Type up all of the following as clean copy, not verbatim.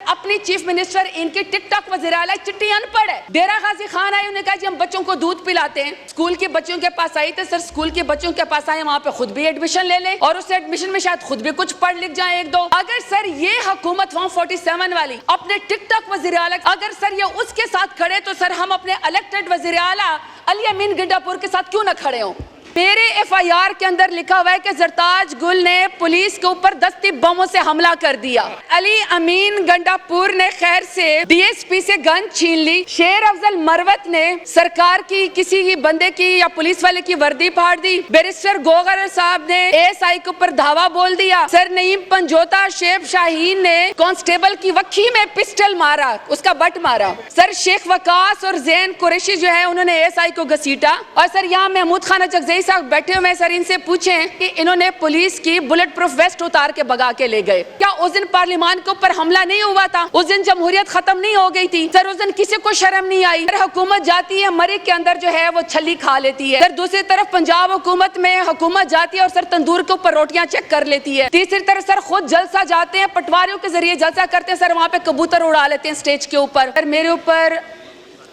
अपनी chief minister इनकी TikTok वज़ीर-ए-आला चिट्ठी अनपढ़ है। डेरा गाजी खान आए, उन्होंने कहा जी हम बच्चों को दूध पिलाते हैं। स्कूल के बच्चों के पास आई तो सर स्कूल के बच्चों के पास आए, वहाँ पे खुद भी एडमिशन ले लें और उस एडमिशन में शायद खुद भी कुछ पढ़ लिख जाए एक दो। अगर सर ये हुकूमत फॉर्म 47 वाली अपने टिकटॉक वज़ीर-ए-आला, अगर सर ये उसके साथ खड़े तो सर हम अपने इलेक्टेड वज़ीर-ए-आला अली अमीन गंडापुर के साथ क्यों न खड़े हों। मेरे एफआईआर के अंदर लिखा हुआ है कि जरताज गुल ने पुलिस के ऊपर दस्ती बमों से हमला कर दिया। अली अमीन गंडापुर ने खैर से डीएसपी से गन छीन ली। शेर अफजल मरवत ने सरकार की किसी बंदे की या पुलिस वाले की वर्दी फाड़ दी। बैरिस्टर गोगर साहब ने एएसआई के ऊपर धावा बोल दिया। सर नईम पंजोता शेख शाहीन ने कांस्टेबल की वक्की में पिस्टल मारा, उसका बट मारा। सर शेख वकास और जैन कुरैशी जो है उन्होंने एएसआई को घसीटा। और सर यहाँ महमूद खान चकजई साहब बैठे हुए, सर इनसे पूछें कि इन्होंने पुलिस की बुलेट प्रूफ वेस्ट उतार के भगा के ले गए। क्या उस दिन पार्लियामान के ऊपर हमला नहीं हुआ था? उस दिन जमहूरियत खत्म नहीं हो गई थी? सर उस दिन किसी को शर्म नहीं आई? सर हुकूमत जाती है मरी के अंदर जो है वो छली खा लेती है। सर दूसरी तरफ पंजाब हुकूमत में हुकूमत जाती है और सर तंदूर के ऊपर रोटियां चेक कर लेती है। तीसरी तरफ सर खुद जलसा जाते हैं, पटवारियों के जरिए जलसा करते हैं, सर वहाँ पे कबूतर उड़ा लेते हैं स्टेज के ऊपर। सर मेरे ऊपर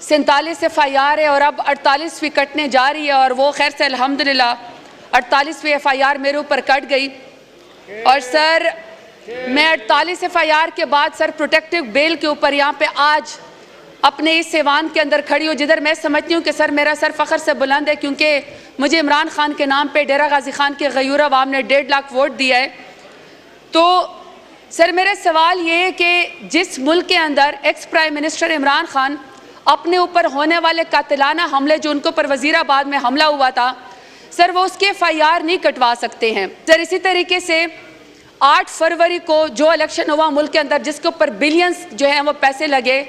47 एफआईआर है और अब 48वीं कटने जा रही है और वो खैर से अल्हम्दुलिल्लाह 48वीं एफआईआर मेरे ऊपर कट गई। और सर मैं 48 एफआईआर के बाद सर प्रोटेक्टिव बेल के ऊपर यहाँ पे आज अपने इस सेवान के अंदर खड़ी हूँ, जिधर मैं समझती हूँ कि सर मेरा सर फ़ख्र से बुलंद है, क्योंकि मुझे इमरान खान के नाम पे डेरा गाजी खान के गयूर अवाम ने 1.5 लाख वोट दिया है। तो सर मेरा सवाल ये है कि जिस मुल्क के अंदर ex prime minister Imran Khan अपने ऊपर होने वाले कातिलाना हमले जो उनके ऊपर वजीराबाद में हमला हुआ था, सर वो उसके एफआईआर नहीं कटवा सकते हैं। सर इसी तरीके से 8 फरवरी को जो इलेक्शन हुआ मुल्क के अंदर, जिसके ऊपर बिलियंस जो है वो पैसे लगे,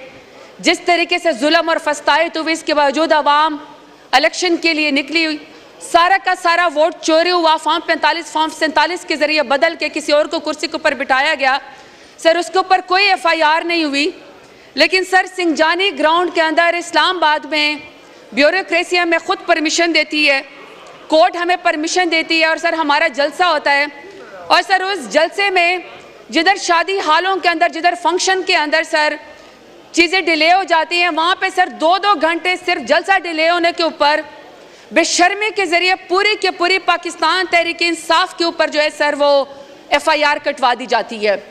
जिस तरीके से जुल्म और फस्तायत हुई, इसके बावजूद आवाम इलेक्शन के लिए निकली, सारा का सारा वोट चोरी हुआ, फॉर्म 45 फॉर्म 47 के जरिए बदल के किसी और को कुर्सी के ऊपर बिठाया गया। सर उसके ऊपर कोई एफआईआर नहीं हुई। लेकिन सर सिंजानी ग्राउंड के अंदर इस्लामाबाद में ब्यूरोक्रेसी हमें खुद परमिशन देती है, कोर्ट हमें परमिशन देती है और सर हमारा जलसा होता है। और सर उस जलसे में जिधर शादी हालों के अंदर, जिधर फंक्शन के अंदर सर चीज़ें डिले हो जाती हैं, वहाँ पे सर 2-2 घंटे सिर्फ जलसा डिले होने के ऊपर बेशर्मी के ज़रिए पूरी के पूरी पाकिस्तान तहरीक इंसाफ के ऊपर जो है सर वो एफआईआर कटवा दी जाती है।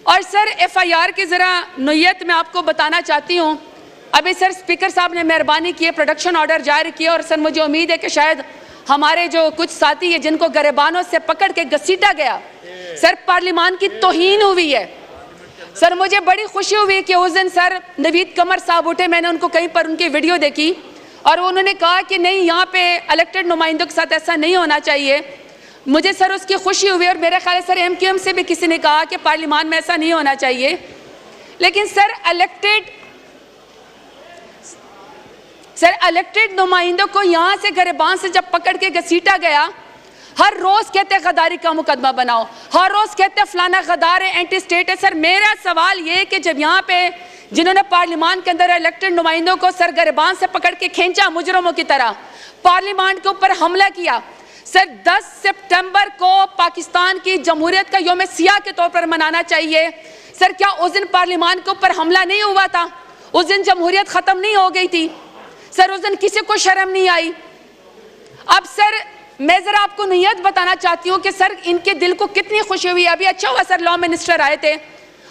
और सर एफआईआर की ज़रा नोयत मैं आपको बताना चाहती हूँ। अभी सर स्पीकर साहब ने मेहरबानी की, प्रोडक्शन ऑर्डर जारी किया और सर मुझे उम्मीद है कि शायद हमारे जो कुछ साथी हैं जिनको गरेबानों से पकड़ के घसीटा गया, सर पार्लियामान की तौहीन हुई है। सर मुझे बड़ी खुशी हुई कि उस दिन सर नवीद कमर साहब उठे, मैंने उनको कहीं पर उनकी वीडियो देखी और उन्होंने कहा कि नहीं यहाँ पे इलेक्टेड नुमाइंदों के साथ ऐसा नहीं होना चाहिए। मुझे सर उसकी खुशी हुई और मेरे ख्याल सर एमक्यूएम से भी किसी ने कहा कि पार्लियामान में ऐसा नहीं होना चाहिए। लेकिन सर इलेक्टेड नुमाइंदों को यहाँ से गरेबान से जब पकड़ के घसीटा गया, हर रोज कहते हैं गद्दारी का मुकदमा बनाओ, हर रोज कहते हैं फलाना गद्दार है, एंटी स्टेट है। सर मेरा सवाल ये कि जब यहाँ पे जिन्होंने पार्लियामान के अंदर इलेक्टेड नुमाइंदों को सर गरेबान से पकड़ के खींचा मुजरमों की तरह, पार्लियामान के ऊपर हमला किया, सर 10 सितंबर को पाकिस्तान की जमहूरियत का यौम सियाह के तौर पर मनाना चाहिए। सर क्या उस दिन पार्लियामान के ऊपर हमला नहीं हुआ था? उस दिन जमहूरियत खत्म नहीं हो गई थी? सर उस दिन किसी को शर्म नहीं आई? अब सर मैं जरा आपको नियत बताना चाहती हूँ कि सर इनके दिल को कितनी खुशी हुई। अभी अच्छा हुआ सर लॉ मिनिस्टर आए थे,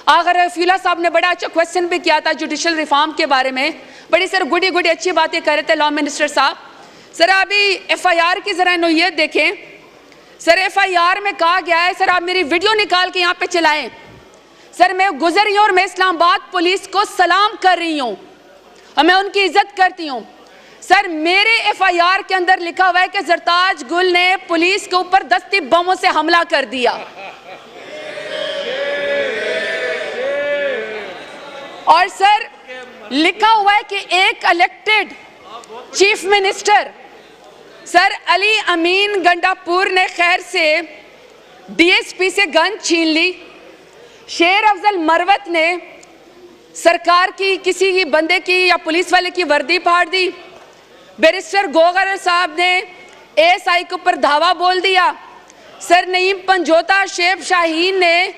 आगर रफीला साहब ने बड़ा अच्छा क्वेश्चन भी किया था जुडिशल रिफॉर्म के बारे में, बड़ी सर गुडी अच्छी बातें कर रहे थे लॉ मिनिस्टर साहब। सर अभी एफआईआर की जरा नोयत देखें। सर एफआईआर में कहा गया है, सर आप मेरी वीडियो निकाल के यहाँ पे चलाएं, सर मैं गुजर रही हूँ और मैं इस्लामाबाद पुलिस को सलाम कर रही हूँ और मैं उनकी इज्जत करती हूँ। सर मेरे एफआईआर के अंदर लिखा हुआ है कि जरताज गुल ने पुलिस के ऊपर दस्ती बमों से हमला कर दिया। और सर लिखा हुआ है कि एक elected chief minister sir Ali Amin Gandapur ने खैर से डीएसपी से गन छीन ली। शेर अफजल मरवत ने सरकार की किसी बंदे की या पुलिस वाले की वर्दी फाड़ दी। बैरिस्टर गोगर साहब ने एएसआई के ऊपर धावा बोल दिया। सर नईम पंजोता शेख शाहीन ने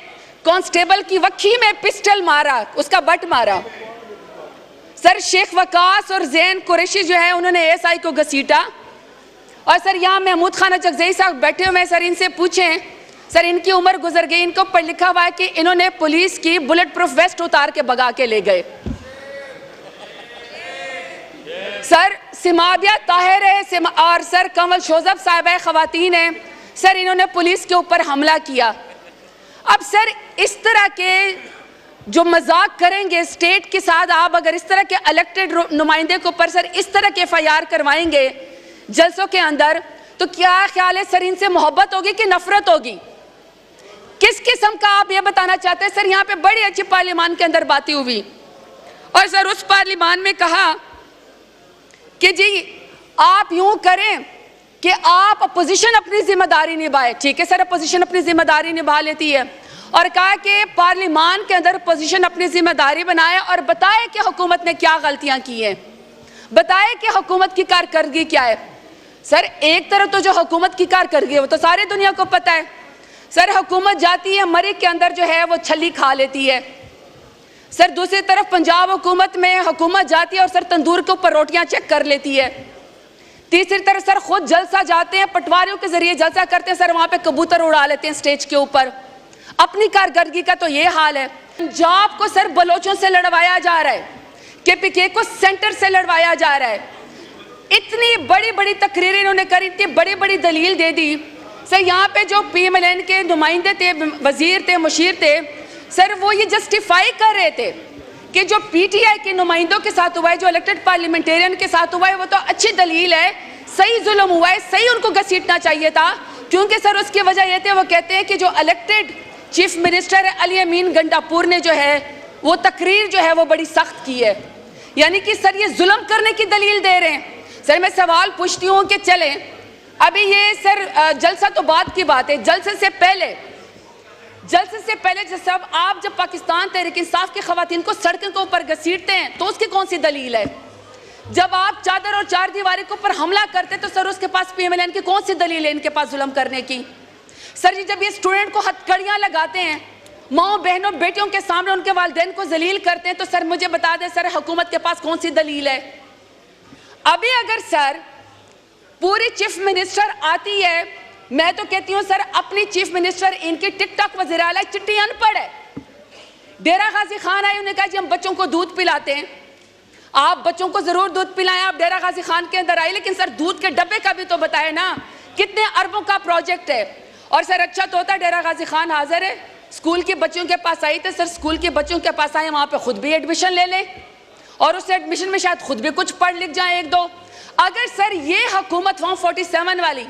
कांस्टेबल की वक्खी में पिस्टल मारा, उसका बट मारा। सर शेख वकास और जैन कुरैशी जो है उन्होंने एएसआई को घसीटा। और सर यहाँ महमूद खान जगजई साहब बैठे हुए हैं, सर इनसे पूछें, सर इनकी उम्र गुजर गई, इनको ऊपर लिखा हुआ है कि इन्होंने पुलिस की बुलेट प्रूफ वेस्ट उतार के भगा के ले गए। सर सिमाबिया ताहिर है और सर कंवल शोजब साहिबा खवातीन है, सर इन्होंने पुलिस के ऊपर हमला किया। अब सर इस तरह के जो मजाक करेंगे स्टेट के साथ, आप अगर इस तरह के इलेक्टेड नुमाइंदे के ऊपर सर इस तरह के FIR करवाएंगे जलसों के अंदर, तो क्या ख्याल है सर इनसे मोहब्बत होगी कि नफरत होगी? किस किस्म का आप ये बताना चाहते हैं? सर यहाँ पे बड़ी अच्छी पार्लियामान के अंदर बातें हुई और सर उस पार्लियामान में कहा कि जी आप यूं करें कि आप अपोजिशन अपनी जिम्मेदारी निभाए। ठीक है सर, अपोजिशन अपनी जिम्मेदारी निभा लेती है, और कहा कि पार्लियामान के अंदर अपोजिशन अपनी जिम्मेदारी बनाए और बताए कि हुकूमत ने क्या गलतियां की हैं, बताए कि हुकूमत की कारकर्दगी क्या है। सर एक तरफ तो जो हुकूमत की कारकर्दगी है वो तो सारी दुनिया को पता है। सर हुकूमत जाती है मरी के अंदर जो है वो छली खा लेती है। सर दूसरी तरफ पंजाब हुकूमत में हुकूमत जाती है और सर तंदूर के ऊपर रोटियां चेक कर लेती है। तीसरी तरफ सर खुद जलसा जाते हैं, पटवारियों के जरिए जलसा करते हैं, सर वहां पे कबूतर उड़ा लेते हैं स्टेज के ऊपर। अपनी कारकर्दगी का तो ये हाल है। पंजाब को सर बलोचों से लड़वाया जा रहा है, KPK को सेंटर से लड़वाया जा रहा है। इतनी बड़ी बड़ी तकरीरें इन्होंने करी, इतनी बड़ी बड़ी दलील दे दी। सर यहाँ पे जो PMLN के नुमाइंदे थे, वजीर थे, मुशीर थे, सर वो ये जस्टिफाई कर रहे थे कि जो PTI के नुमाइंदों के साथ हुआ है, जो इलेक्टेड पार्लियामेंटेरियन के साथ हुआ है, वो तो अच्छी दलील है, सही जुल्म हुआ है, सही उनको घसीटना चाहिए था। क्योंकि सर उसकी वजह ये थे, वो कहते हैं कि जो इलेक्टेड चीफ मिनिस्टर है अली अमीन गंडापुर ने जो है वो तकरीर जो है वो बड़ी सख्त की है, यानी कि सर ये जुल्म करने की दलील दे रहे हैं। सर मैं सवाल पूछती हूँ कि चले अभी ये सर जलसा तो बात की बात है, जलसे से पहले जब आप पाकिस्तान तहरीक इंसाफ की खवातीन को सड़कों के ऊपर घसीटते हैं तो उसकी कौन सी दलील है? जब आप चादर और चार दीवारी के ऊपर हमला करते तो सर उसके पास PMLN की कौन सी दलील है इनके पास जुल्म करने की? सर जी जब ये स्टूडेंट को हथकड़ियां लगाते हैं, माओ बहनों बेटियों के सामने उनके वालिदैन को जलील करते हैं, तो सर मुझे बता दें सर हुकूमत के पास कौन सी दलील है? अभी अगर सर पूरी चीफ मिनिस्टर आती है, मैं तो कहती हूँ सर अपनी चीफ मिनिस्टर इनकी टिकटॉक वज़ीर आला चिट्ठी अनपढ़ है। डेरा गाजी खान आई, उन्होंने कहा जी हम बच्चों को दूध पिलाते हैं। आप बच्चों को जरूर दूध पिलाएं, आप डेरा गाजी खान के अंदर आए, लेकिन सर दूध के डब्बे का भी तो बताए ना, कितने अरबों का प्रोजेक्ट है। और सर अच्छा तो होता डेरा गाजी खान हाजिर है, स्कूल के बच्चों के पास आई, तो सर स्कूल के बच्चों के पास आए, वहाँ पे खुद भी एडमिशन ले लें और उस एडमिशन में शायद खुद भी कुछ पढ़ लिख जाए एक दो। अगर सर ये हुकूमत 147 वाली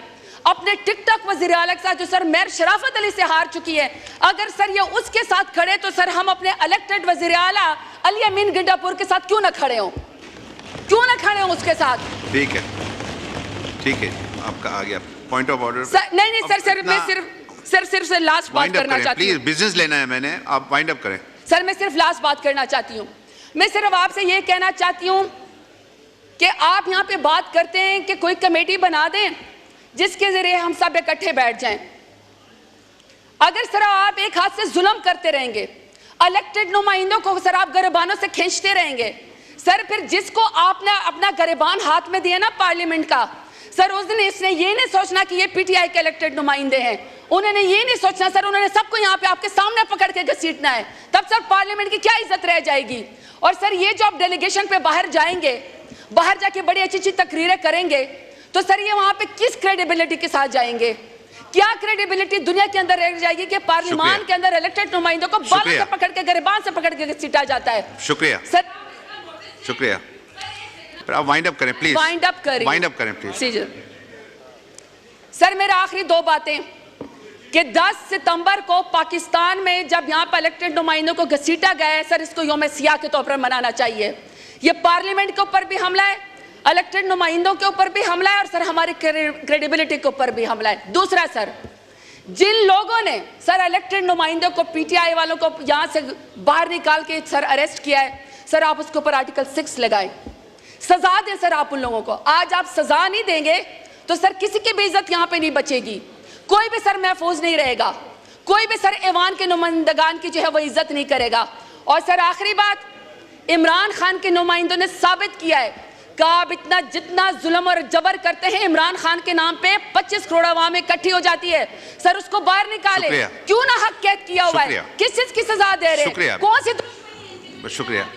अपने टिकटॉक वज़ीर आला के साथ जो सर मेयर शराफत अली से हार चुकी है, अगर सर ये उसके साथ खड़े तो सर हम अपने इलेक्टेड वज़ीर आला अली अमीन गंडापुर के साथ क्यों ना खड़े हों, क्यों ना खड़े हों उसके साथ? ठीक है आपका आ गया पॉइंट ऑफ ऑर्डर। नहीं सर मैं सिर्फ लास्ट बात करना चाहती हूँ। प्लीज बिजनेस लेना है मैंने, आप वाइंड अप करें। सर मैं सिर्फ लास्ट बात करना चाहती हूँ। मैं सिर्फ आपसे ये कहना चाहती हूँ कि आप यहाँ पे बात करते हैं कि कोई कमेटी बना दें जिसके जरिए हम सब इकट्ठे बैठ जाएं। अगर सर आप एक हाथ से जुल्म करते रहेंगे, इलेक्टेड नुमाइंदों को सर आप गरिबानों से खींचते रहेंगे, सर फिर जिसको आपने अपना गरिबान हाथ में दिया ना पार्लियामेंट का, सर उस दिन इसने ये नहीं सोचना कि ये PTI के इलेक्टेड नुमाइंदे हैं, उन्होंने ये नहीं सोचना सर, उन्होंने सबको यहाँ पे आपके सामने पकड़ के घसीटना है, तब सर पार्लियामेंट की क्या इज्जत रह जाएगी? और सर ये जो आप डेलीगेशन पे बाहर जाएंगे, बाहर जाके बड़ी अच्छी अच्छी तकरीरें करेंगे, तो सर ये वहां पे किस क्रेडिबिलिटी के साथ जाएंगे? क्या क्रेडिबिलिटी दुनिया के अंदर रह जाएगी कि पार्लियामान के अंदर इलेक्टेड नुमाइंदों को बालों से पकड़ के गरिबान से पकड़ के घसीटा जाता है? शुक्रिया सर, शुक्रिया। आप वाइंड अप करें प्लीज। वाइंड अप करें प्लीज। सर मेरा आखिरी दो बातें कि 10 सितंबर को पाकिस्तान में जब यहाँ पर इलेक्टेड नुमाइंदों को घसीटा गया है, सर इसको यौम सियाह के तौर पर मनाना चाहिए। ये पार्लियामेंट के ऊपर भी हमला है, इलेक्टेड नुमाइंदों के ऊपर भी हमला है और सर हमारी क्रेडिबिलिटी के ऊपर भी हमला है। दूसरा सर, जिन लोगों ने सर इलेक्टेड नुमाइंदों को PTI वालों को यहाँ से बाहर निकाल के सर अरेस्ट किया है, सर आप उसके ऊपर आर्टिकल 6 लगाएं, सजा दें सर आप उन लोगों को। आज आप सजा नहीं देंगे तो सर किसी की भी इज्जत यहाँ पे नहीं बचेगी, कोई भी सर महफूज नहीं रहेगा, कोई भी सर ऐवान के नुमाइंदगान की जो है वो इज्जत नहीं करेगा। और सर आखिरी बात, इमरान खान के नुमाइंदों ने साबित किया है कि आप इतना जितना जुल्म और जबर करते हैं, इमरान खान के नाम पे 25 करोड़ आवाम इकट्ठी हो जाती है। सर उसको बाहर निकाले, क्यों ना हक कैद किया हुआ है, किस चीज की सजा दे रहे हैं, कौन सी। शुक्रिया।